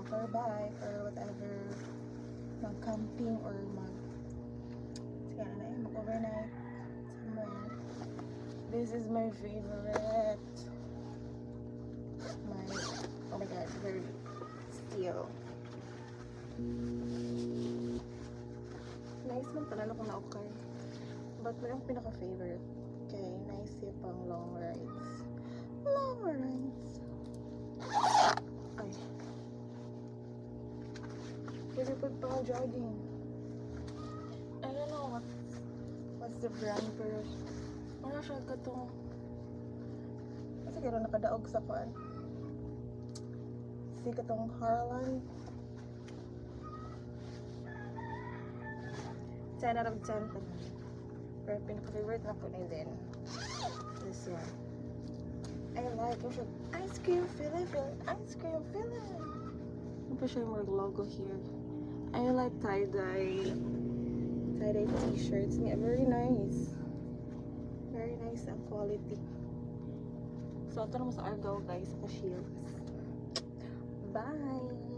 Motorbike or whatever, mag-camping or mag-overnight somewhere. This is my favorite. Oh my god, very steel. Nice man pala kung na-okay. But may ang pinaka-favorite. Okay, nice yung pang long rides. Long rides. Ay. Kasi pag jogging. I don't know what's the brand, pero wala siya katong kasi kaya nakadaog sa kuan. Si katong Harlan. 10 out of 10 pa. Pero pinaka-favorite na ko na din. This one. I like it. Ice cream filling. Ice cream filling. Ano pa siya yung more logo here? I like tie-dye t-shirts niya. Very nice. Very nice ang quality. So, ito naman sa Argao guys. Sa Shields. Bye!